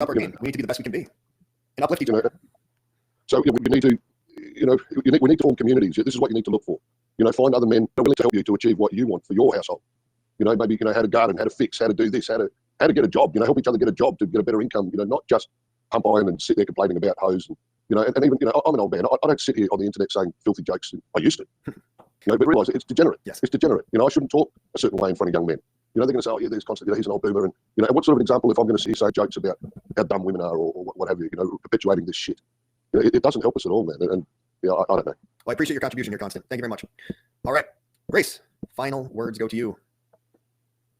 up our game. We need to be the best we can be and uplift each other. So we need to, we need to form communities. This is what you need to look for. Find other men that are willing to help you to achieve what you want for your household. Maybe how to garden, how to fix, how to do this, how to get a job. Help each other get a job to get a better income. Not just pump iron and sit there complaining about hoes. And even I'm an old man. I don't sit here on the internet saying filthy jokes. I used to. But realise it's degenerate. Yes. It's degenerate. I shouldn't talk a certain way in front of young men. They're going to say, oh yeah, there's constantly, he's an old boomer, and what sort of an example if I'm going to say jokes about how dumb women are or what have you, perpetuating this shit. It doesn't help us at all, man. And I don't know. Well, I appreciate your contribution here, Constant. Thank you very much. All right, Grace, final words go to you.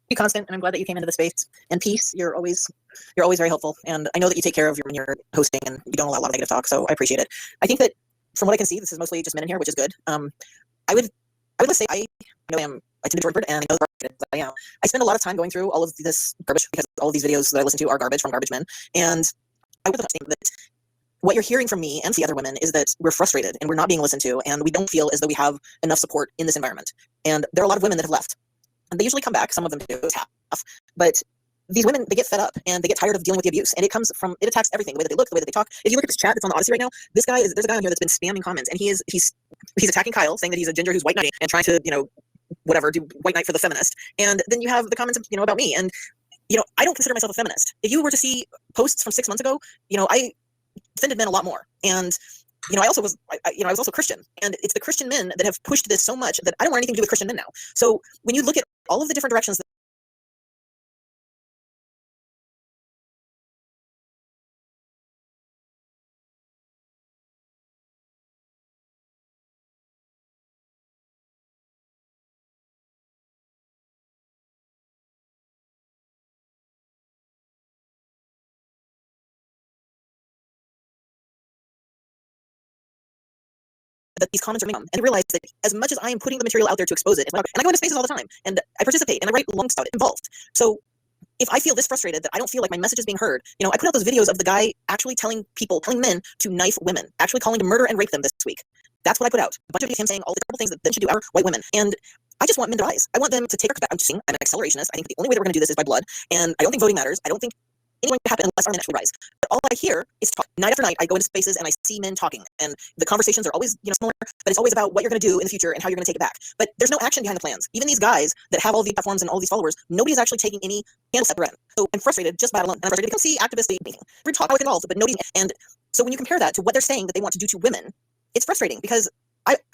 You, Constant, and I'm glad that you came into the space. And Peace, you're always very helpful, and I know that you take care of when you're hosting, and you don't allow a lot of negative talk, so I appreciate it. I think that from what I can see, this is mostly just men in here, which is good. I would say I tend to Jordan Bird, and I know that I am. I spend a lot of time going through all of this garbage because all of these videos that I listen to are garbage from garbage men, and I would think that what you're hearing from me and the other women is that we're frustrated and we're not being listened to, and we don't feel as though we have enough support in this environment. And there are a lot of women that have left, and they usually come back. Some of them do, it's half, but these women, they get fed up and they get tired of dealing with the abuse, and it attacks everything, the way that they look, the way that they talk. If you look at this chat that's on the Odyssey right now, there's a guy on here that's been spamming comments, and he's attacking Kyle, saying that he's a ginger who's white knighting and trying to do white knight for the feminist. And then you have the comments about me, and I don't consider myself a feminist. If you were to see posts from 6 months ago, I defended men a lot more, and I was also Christian, and it's the Christian men that have pushed this so much that I don't want anything to do with Christian men now. So when you look at all of the different directions that these comments are making, and realize that as much as I am putting the material out there to expose it, and I go into spaces all the time, and I participate, and I write long stuff involved. So if I feel this frustrated that I don't feel like my message is being heard, I put out those videos of the guy actually telling men to knife women, actually calling to murder and rape them this week. That's what I put out. A bunch of him saying all the terrible things that men should do our white women. And I just want men to rise. I want them to take our back. I'm an accelerationist. I think the only way that we're going to do this is by blood. And I don't think voting matters. I don't think anything will happen unless our men actually rise. But all I hear is talk. Night after night, I go into spaces and I see men talking, and the conversations are always similar, but it's always about what you're going to do in the future and how you're going to take it back. But there's no action behind the plans. Even these guys that have all these platforms and all these followers, nobody's actually taking any handle step around. So I'm frustrated just by that alone. And I'm frustrated because I see activists meeting. We talk about it involved, but nobody. And so when you compare that to what they're saying that they want to do to women, it's frustrating because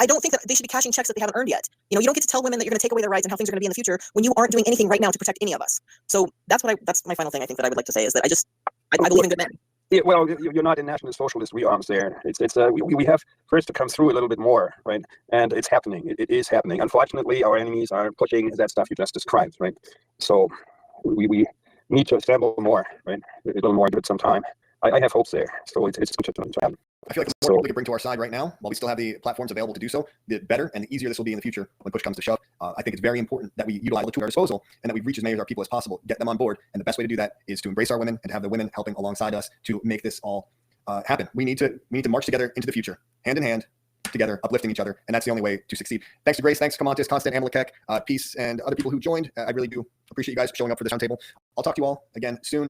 I don't think that they should be cashing checks that they haven't earned yet. You don't get to tell women that you're going to take away their rights and how things are going to be in the future when you aren't doing anything right now to protect any of us. So that's my final thing I think that I would like to say is that I believe in good men. Yeah, well, you're not in nationalist socialist rearms there. We have first to come through a little bit more, right? And it's happening. It is happening. Unfortunately, our enemies are pushing that stuff you just described, right? So we need to assemble more, right? A little more, give it some time. I have hopes there. So it's to happen. I feel like the more people we can bring to our side right now, while we still have the platforms available to do so, the better and the easier this will be in the future when push comes to shove. I think it's very important that we utilize the tools at our disposal and that we reach as many of our people as possible, get them on board. And the best way to do that is to embrace our women and have the women helping alongside us to make this all happen. We need to march together into the future, hand in hand, together, uplifting each other, and that's the only way to succeed. Thanks to Grace, thanks to Kamantis, Constant, Amalekek, Peace, and other people who joined. I really do appreciate you guys showing up for this roundtable. I'll talk to you all again soon.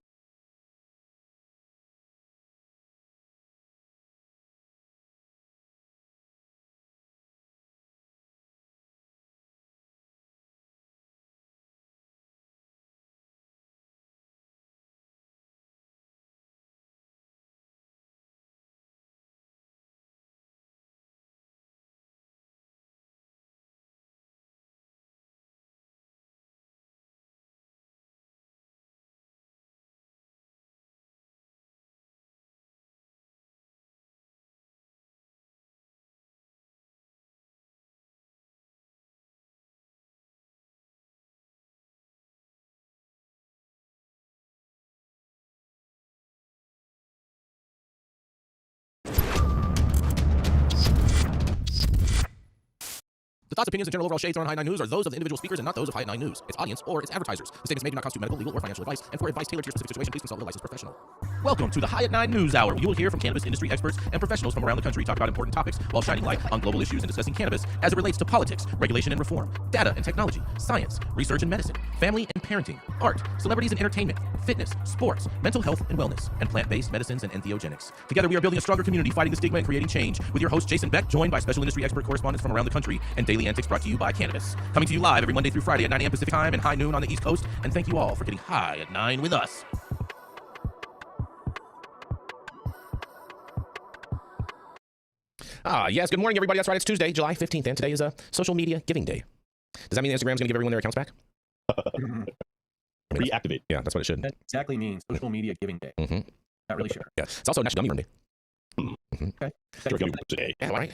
The thoughts, opinions, and general overall shades thrown on High Nine News are those of the individual speakers and not those of High Nine News, its audience, or its advertisers. The statements made do not constitute medical, legal, or financial advice, and for advice tailored to your specific situation, please consult with a licensed professional. Welcome to the High at 9 News Hour, where you will hear from cannabis industry experts and professionals from around the country talk about important topics while shining light on global issues and discussing cannabis as it relates to politics, regulation and reform, data and technology, science, research and medicine, family and parenting, art, celebrities and entertainment, fitness, sports, mental health and wellness, and plant-based medicines and entheogenics. Together, we are building a stronger community, fighting the stigma and creating change. With your host, Jason Beck, joined by special industry expert correspondents from around the country, and daily antics brought to you by Cannabis. Coming to you live every Monday through Friday at 9 a.m. Pacific Time and high noon on the East Coast. And thank you all for getting high at 9 with us. Yes, good morning, everybody. That's right. It's Tuesday, July 15th, and today is a social media giving day. Does that mean Instagram's going to give everyone their accounts back? Reactivate. Yeah, that's what it should. That exactly means social media giving day. Mm-hmm. Not really sure. Yeah, it's also National Gummy Worm Day. Okay. Sure, Thank you. today. Yeah, right.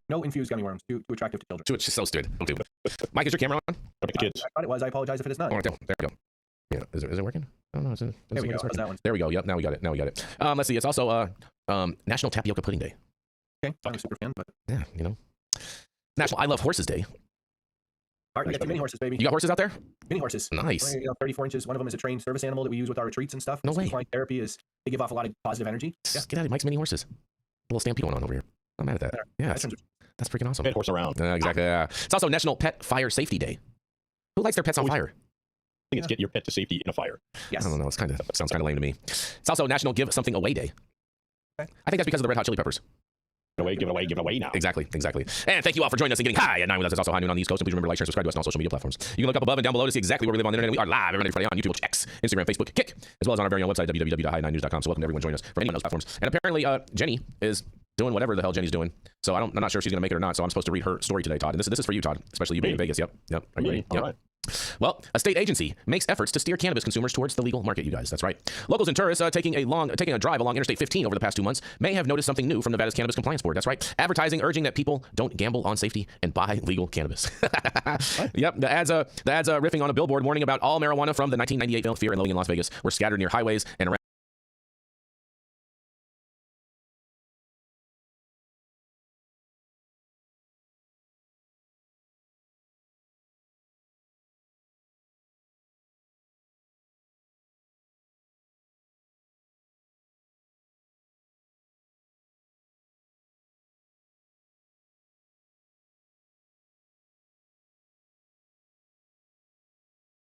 No infused gummy worms. Too attractive to children. It's just so stupid. Don't do it. Mike, is your camera on? I thought it was. I apologize if it is not. Oh, there we go. Yeah, is it working? I don't know. There we go. How's that one? There we go. Yep, now we got it. Let's see. It's also National Tapioca Pudding Day. Okay. I'm a super fan, but Yeah, you know. National I Love Horses Day. all right, we got two mini horses, baby. You got horses out there? Mini horses. Nice. 34 inches. One of them is a trained service animal that we use with our retreats and stuff. No way. Equine therapy is they give off a lot of positive energy. Yeah. Get out of Mike's mini horses. A little stampede going on over here. I'm mad at that. Yeah, That sounds- that's freaking awesome. Pet horse around. Exactly. Yeah. It's also National Pet Fire Safety Day. Who likes their pets on fire? I think it's get your pet to safety in a fire. I don't know. It sounds kind of lame to me. It's also National Give Something Away Day. Okay. I think that's because of the Red Hot Chili Peppers. Give it away now. Exactly. And thank you all for joining us and getting high at 9 with us. It's also high noon on the East Coast. And please remember to like, share, subscribe to us on all social media platforms. You can look up above and down below to see exactly where we live on the internet. We are live every Monday, Friday on YouTube, X, Instagram, Facebook, Kick, as well as on our very own website, www.high9news.com. So welcome to everyone joining us from any of those platforms. And apparently, Jenny is doing whatever the hell Jenny's doing. So I'm not sure if she's going to make it or not. So I'm supposed to read her story today, Todd. And this is for you, Todd, especially you being in Vegas. Yep. Are you ready? All Yep. right. Well, a state agency makes efforts to steer cannabis consumers towards the legal market, you guys. That's right. Locals and tourists taking a drive along Interstate 15 over the past 2 months may have noticed something new from Nevada's Cannabis Compliance Board. That's right. Advertising urging that people don't gamble on safety and buy legal cannabis. Yep. The ads riffing on a billboard warning about all marijuana from the 1998 film Fear and Loathing in Las Vegas were scattered near highways and around